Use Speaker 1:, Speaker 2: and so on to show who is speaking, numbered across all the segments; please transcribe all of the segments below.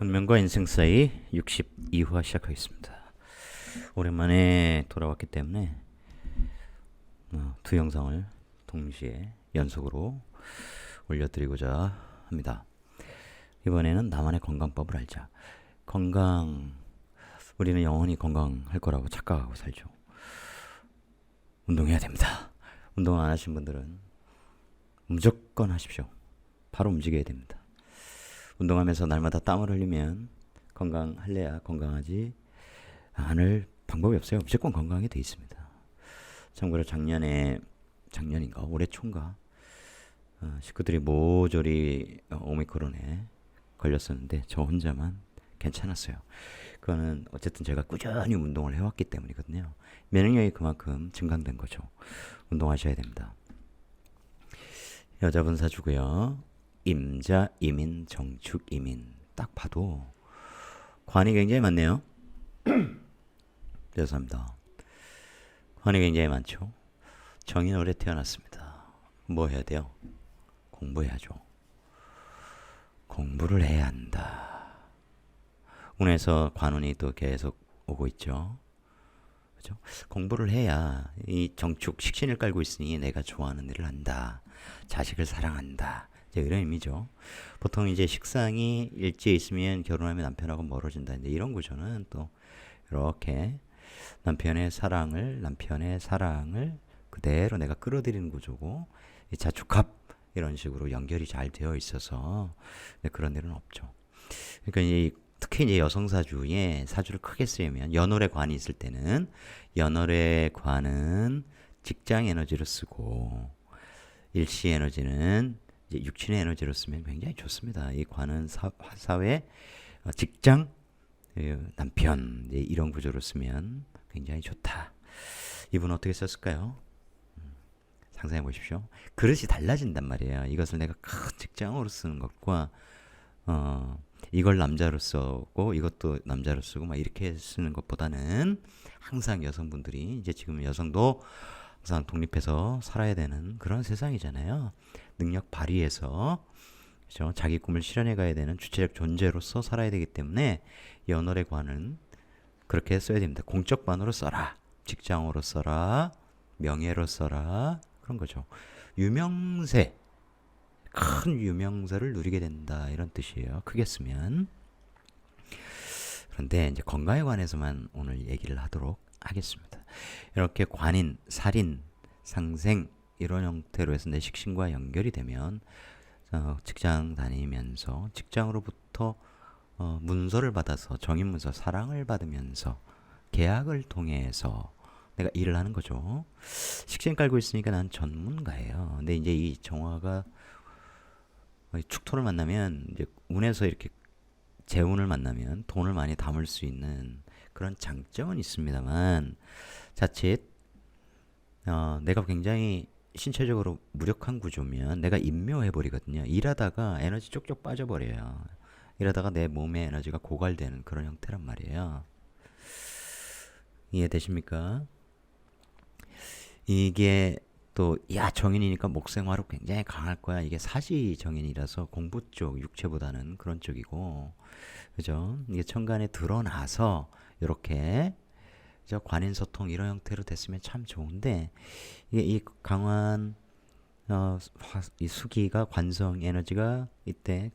Speaker 1: 운명과 인생 사이 62화 시작하겠습니다. 오랜만에 돌아왔기 때문에 두 영상을 동시에 연속으로 올려드리고자 합니다. 이번에는 나만의 건강법을 알자. 우리는 영원히 건강할 거라고 착각하고 살죠. 운동해야 됩니다. 운동 안 하신 분들은 무조건 하십시오. 바로 움직여야 됩니다. 운동하면서 날마다 땀을 흘리면 건강할래야 건강하지 않을 방법이 없어요. 무조건 건강하게 돼 있습니다. 참고로 작년인가 올해 초인가 식구들이 모조리 오미크론에 걸렸었는데 저 혼자만 괜찮았어요. 그거는 어쨌든 제가 꾸준히 운동을 해왔기 때문이거든요. 면역력이 그만큼 증강된 거죠. 운동하셔야 됩니다. 여자분 사주고요. 임자, 이민, 정축, 이민. 딱 봐도 관이 굉장히 많네요. 죄송합니다. 관이 굉장히 많죠. 정인 올해 태어났습니다. 뭐 해야 돼요? 공부해야죠. 공부를 해야 한다. 운에서 관운이 또 계속 오고 있죠. 그죠? 공부를 해야 이 정축, 식신을 깔고 있으니 내가 좋아하는 일을 한다. 자식을 사랑한다. 이제 이런 의미죠. 보통 이제 식상이 일지에 있으면 결혼하면 남편하고 멀어진다. 이제 이런 구조는 또 이렇게 남편의 사랑을 그대로 내가 끌어들이는 구조고, 이 자축합 이런 식으로 연결이 잘 되어 있어서 그런 일은 없죠. 그러니까 특히 이제 여성 사주에 사주를 크게 쓰면 연월의 관이 있을 때는 연월의 관은 직장 에너지로 쓰고 일시 에너지는 이제 육친의 에너지로 쓰면 굉장히 좋습니다. 이 관은 사회, 직장, 남편 이런 구조로 쓰면 굉장히 좋다. 이분 어떻게 썼을까요? 상상해 보십시오. 그릇이 달라진단 말이에요. 이것을 내가 큰 직장으로 쓰는 것과 이걸 남자로 쓰고 이것도 남자로 쓰고 막 이렇게 쓰는 것보다는 항상 여성분들이 이제 지금 여성도 항상 독립해서 살아야 되는 그런 세상이잖아요. 능력 발휘해서 그렇죠? 자기 꿈을 실현해 가야 되는 주체적 존재로서 살아야 되기 때문에 연월의 관은 그렇게 써야 됩니다. 공적 관으로 써라. 직장으로 써라. 명예로 써라. 그런 거죠. 유명세. 큰 유명세를 누리게 된다. 이런 뜻이에요. 크게 쓰면. 그런데 이제 건강에 관해서만 오늘 얘기를 하도록 하겠습니다. 이렇게 관인, 살인, 상생 이런 형태로 해서 내 식신과 연결이 되면 직장 다니면서 직장으로부터 문서를 받아서 정인문서 사랑을 받으면서 계약을 통해서 내가 일을 하는 거죠. 식신 깔고 있으니까 난 전문가예요. 근데 이제 이 정화가 축토를 만나면 이제 운에서 이렇게 재운을 만나면 돈을 많이 담을 수 있는 그런 장점은 있습니다만 자칫 내가 굉장히 신체적으로 무력한 구조면 내가 인묘해버리거든요. 일하다가 에너지 쪽쪽 빠져버려요. 이러다가 내 몸의 에너지가 고갈되는 그런 형태란 말이에요. 이해되십니까? 이게 또 정인이니까 목생화로 굉장히 강할 거야. 이게 사지 정인이라서 공부 쪽, 육체보다는 그런 쪽이고, 그죠? 이게 천간에 드러나서 이렇게 관인소통 이런 형태로 됐으면 참 좋은데 이게 이 강한 이 수기가 관성 에너지가 이때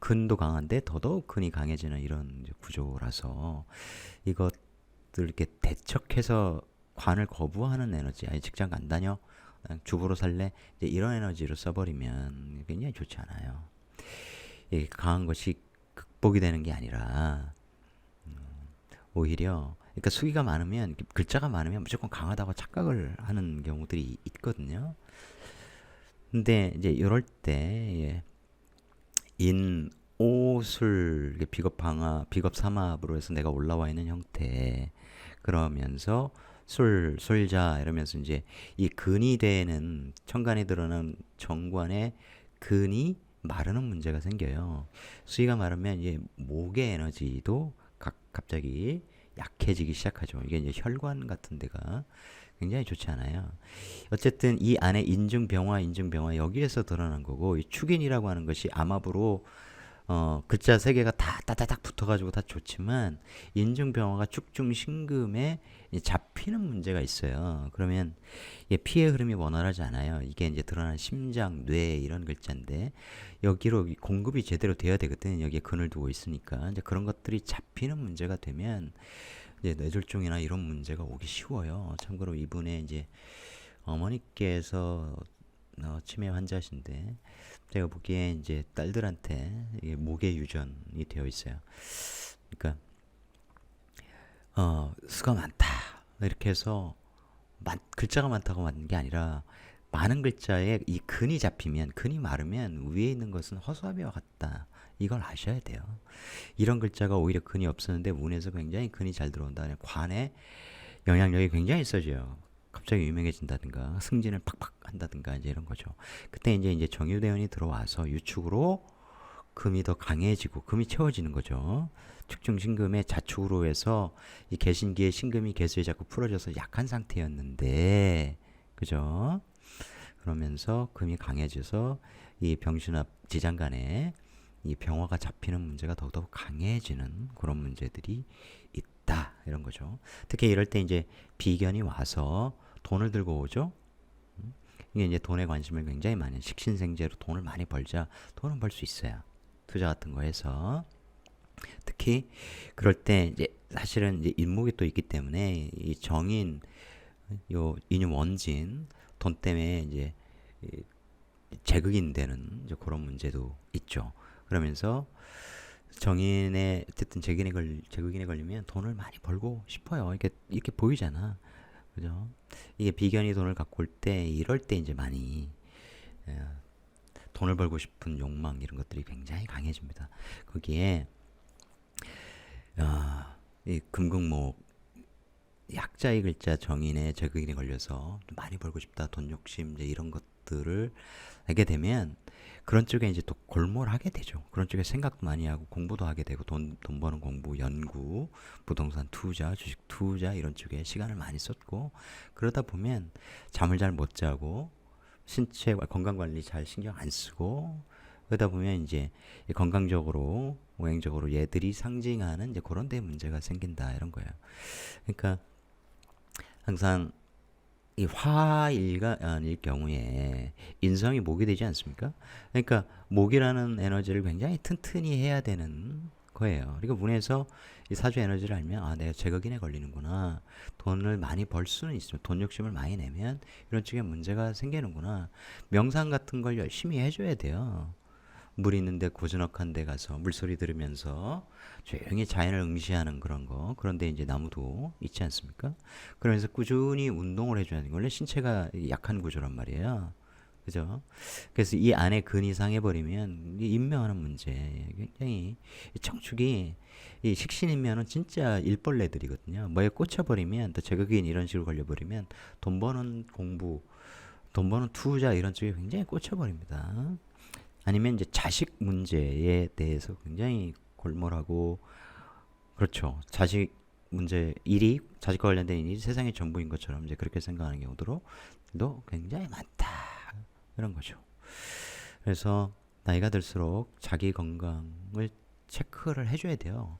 Speaker 1: 근도 강한데 더더욱 근이 강해지는 이런 구조라서 이것들 이렇게 대척해서 관을 거부하는 에너지, 아니 직장 안 다녀, 그냥 주부로 살래, 이제 이런 에너지로 써버리면 굉장히 좋지 않아요. 이 강한 것이 극복이 되는 게 아니라 오히려 그러니까 수기가 많으면 글자가 많으면 무조건 강하다고 착각을 하는 경우들이 있거든요. 근데 이제 이럴 때 인, 오술 비겁 삼합으로 해서 내가 올라와 있는 형태 그러면서 술자 이러면서 이제 이 근이 되는 천간에 드러난 정관의 근이 마르는 문제가 생겨요. 수기가 마르면 이제 목의 에너지도 갑자기 약해지기 시작하죠. 이게 이제 혈관 같은 데가 굉장히 좋지 않아요. 어쨌든 이 안에 인증병화 여기에서 드러난 거고 이 축인이라고 하는 것이 암합으로 글자 세 개가 다 따다닥 붙어가지고 다 좋지만 인중병화가 축중신금에 잡히는 문제가 있어요. 그러면 피의 흐름이 원활하지 않아요. 이게 이제 드러나는 심장, 뇌 이런 글자인데 여기로 공급이 제대로 돼야 되거든. 여기에 근을 두고 있으니까 이제 그런 것들이 잡히는 문제가 되면 이제 뇌졸중이나 이런 문제가 오기 쉬워요. 참고로 이분의 이제 어머니께서 치매 환자신데 제가 보기에 이제 딸들한테 이게 모계 유전이 되어 있어요. 그러니까 수가 많다 이렇게 해서 글자가 많다고 맞는 게 아니라 많은 글자에 이 근이 잡히면 근이 마르면 위에 있는 것은 허수아비와 같다. 이걸 아셔야 돼요. 이런 글자가 오히려 근이 없었는데 운에서 굉장히 근이 잘 들어온다. 관에 영향력이 굉장히 세져요. 갑자기 유명해진다든가 승진을 팍팍 한다든가 이제 이런 거죠. 그때 이제 정유대원이 들어와서 유축으로 금이 더 강해지고 금이 채워지는 거죠. 축중신금의 자축으로 해서 이 개신기의 신금이 개수에 자꾸 풀어져서 약한 상태였는데 그죠? 그러면서 금이 강해져서 이 병신합 지장 간에 이 병화가 잡히는 문제가 더더욱 강해지는 그런 문제들이 있다 이런 거죠. 특히 이럴 때 이제 비견이 와서 돈을 들고 오죠. 이게 이제 돈에 관심을 굉장히 많이 식신생재로 돈을 많이 벌자 돈은 벌 수 있어요. 투자 같은 거 해서 특히 그럴 때 이제 사실은 이제 인목이 또 있기 때문에 이 정인 요 인유 원진 돈 때문에 이제 재극인 되는 이제 그런 문제도 있죠. 그러면서 정인의 어쨌든 재극인에 걸리면 돈을 많이 벌고 싶어요. 이렇게 보이잖아. 그죠? 이게 비견이 돈을 갖고 올 때 이럴 때 이제 많이 돈을 벌고 싶은 욕망 이런 것들이 굉장히 강해집니다. 거기에 이 금극목 약자의 글자 정인에 재극인에 걸려서 좀 많이 벌고 싶다 돈 욕심 이제 이런 것들을 하게 되면 그런 쪽에 이제 또 골몰하게 되죠. 그런 쪽에 생각도 많이 하고 공부도 하게 되고 돈 버는 공부, 연구, 부동산 투자, 주식 투자 이런 쪽에 시간을 많이 썼고 그러다 보면 잠을 잘 못 자고 신체 건강 관리 잘 신경 안 쓰고 그러다 보면 이제 건강적으로 오행적으로 얘들이 상징하는 이제 그런 데 문제가 생긴다 이런 거예요. 그러니까 항상 이 화일가 아닐 경우에 인성이 목이 되지 않습니까? 그러니까 목이라는 에너지를 굉장히 튼튼히 해야 되는 거예요. 그러니까 문에서 이 사주 에너지를 알면 내가 제거긴에 걸리는구나. 돈을 많이 벌 수는 있지만 돈 욕심을 많이 내면 이런 쪽에 문제가 생기는구나. 명상 같은 걸 열심히 해줘야 돼요. 물 있는데 고즈넉한 데 가서 물소리 들으면서 조용히 자연을 응시하는 그런 거. 그런데 이제 나무도 있지 않습니까? 그러면서 꾸준히 운동을 해줘야 되는 거. 원래 신체가 약한 구조란 말이에요. 그죠? 그래서 이 안에 근이 상해버리면 인명하는 문제. 굉장히 청축이 이 식신이면은 진짜 일벌레들이거든요. 뭐에 꽂혀버리면 또 제극인 이런 식으로 걸려버리면 돈 버는 공부, 돈 버는 투자 이런 쪽에 굉장히 꽂혀버립니다. 아니면 이제 자식 문제에 대해서 굉장히 골몰하고 그렇죠. 자식 문제 일이 자식과 관련된 일이 세상의 전부인 것처럼 이제 그렇게 생각하는 경우도 굉장히 많다. 이런 거죠. 그래서 나이가 들수록 자기 건강을 체크를 해줘야 돼요.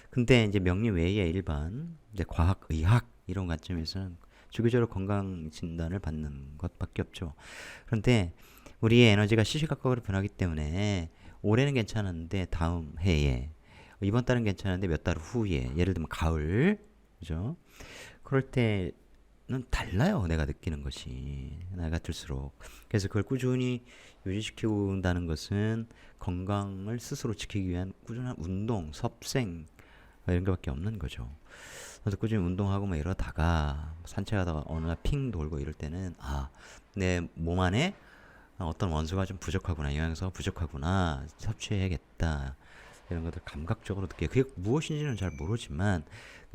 Speaker 1: 근데 이제 명리 외에 일반 이제 과학, 의학 이런 관점에서는 주기적으로 건강 진단을 받는 것밖에 없죠. 그런데 우리의 에너지가 시시각각으로 변하기 때문에 올해는 괜찮았는데 다음 해에 이번 달은 괜찮은데 몇 달 후에 예를 들면 가을 그죠? 그럴 때는 달라요. 내가 느끼는 것이 나이가 들수록 그래서 그걸 꾸준히 유지시키고 온다는 것은 건강을 스스로 지키기 위한 꾸준한 운동, 섭생 이런 것밖에 없는 거죠. 그래서 꾸준히 운동하고 뭐 이러다가 산책하다가 어느 날 핑 돌고 이럴 때는 내 몸 안에 어떤 원소가 좀 부족하구나, 영양소가 부족하구나, 섭취해야겠다 이런 것들 감각적으로 느껴요. 그게 무엇인지는 잘 모르지만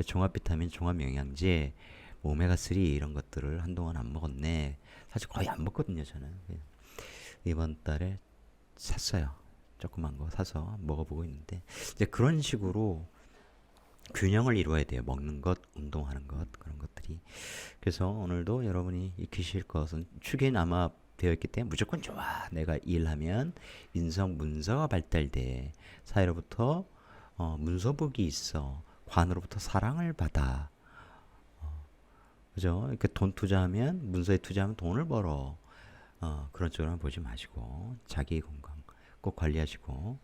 Speaker 1: 종합 비타민, 종합 영양제, 뭐 오메가3 이런 것들을 한동안 안 먹었네. 사실 거의 안 먹거든요 저는. 이번 달에 샀어요. 조그만 거 사서 먹어보고 있는데 이제 그런 식으로 균형을 이루어야 돼요. 먹는 것, 운동하는 것 그런 것들이. 그래서 오늘도 여러분이 익히실 것은 축인 아마 되어 있기 때문에 무조건 좋아. 내가 일하면 인성 문서가 발달돼. 사회로부터 문서복이 있어. 관으로부터 사랑을 받아. 그죠? 이렇게 돈 투자하면 문서에 투자하면 돈을 벌어. 그런 쪽으로는 보지 마시고 자기 건강 꼭 관리하시고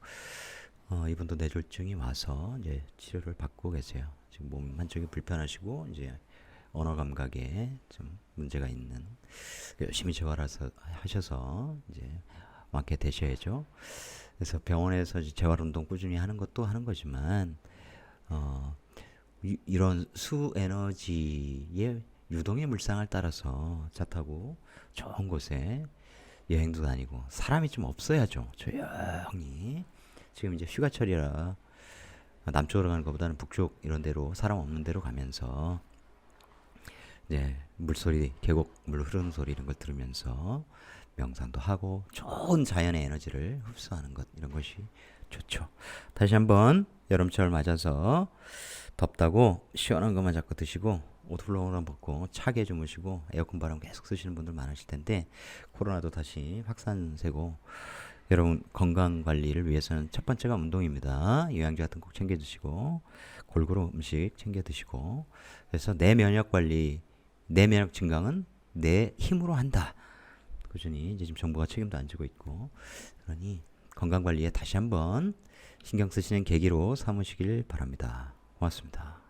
Speaker 1: 이분도 뇌졸중이 와서 이제 치료를 받고 계세요. 지금 몸 한쪽이 불편하시고 이제 언어 감각에 좀 문제가 있는 열심히 재활하셔서 이제 완쾌 되셔야죠. 그래서 병원에서 이제 재활 운동 꾸준히 하는 것도 하는 거지만 이런 수 에너지의 유동의 물상을 따라서 차 타고 좋은 곳에 여행도 다니고 사람이 좀 없어야죠. 조용히. 지금 이제 휴가철이라 남쪽으로 가는 것보다는 북쪽 이런 데로 사람 없는 데로 가면서 이제 물소리, 계곡 물 흐르는 소리 이런 걸 들으면서 명상도 하고 좋은 자연의 에너지를 흡수하는 것 이런 것이 좋죠. 다시 한번 여름철 맞아서 덥다고 시원한 것만 자꾸 드시고 옷 훌렁훌렁 벗고 차게 주무시고 에어컨 바람 계속 쓰시는 분들 많으실 텐데 코로나도 다시 확산세고 여러분 건강 관리를 위해서는 첫 번째가 운동입니다. 영양제 같은 거 꼭 챙겨 드시고 골고루 음식 챙겨 드시고 그래서 내 면역 관리, 내 면역 증강은 내 힘으로 한다. 꾸준히 이제 지금 정부가 책임도 안 지고 있고 그러니 건강 관리에 다시 한번 신경 쓰시는 계기로 삼으시길 바랍니다. 고맙습니다.